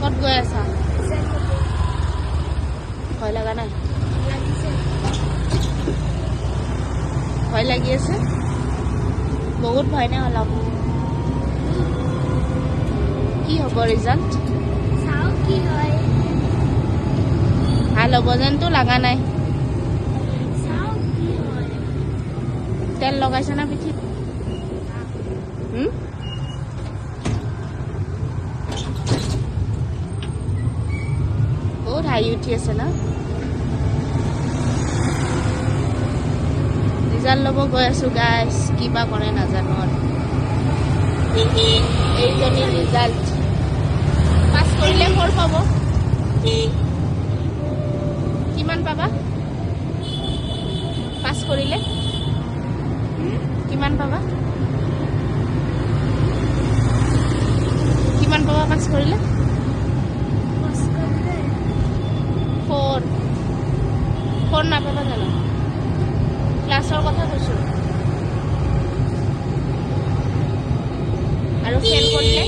ক'ত গৈ আছা? ভয় লগা নাই? ভয় লাগি আছে? বহুত ভয় নে অলপ? কি হ'ব ৰিজাল্ট? চাও কি হয়। ভাল হ'ব যেনতো লগা নাই। চাও কি হয়। তেল লগাইছে না পিঠিত? বহুত হাঁহি উঠি আছে না? ৰিজাল্ট ল'ব গৈ আছোঁ গাইছ, কিবা কৰে নাজানো আৰু। এইজনী ৰিজাল্ট পাছ কৰিলে 4 পাব। কিমান পাবা পাছ কৰিলে? কিমান পাবা? কিমান পাবা পাছ কৰিলে? 4 নাপাবা জানো? ক্লাছৰ কথা কৈছোঁ। আৰু ফেইল কৰিলে?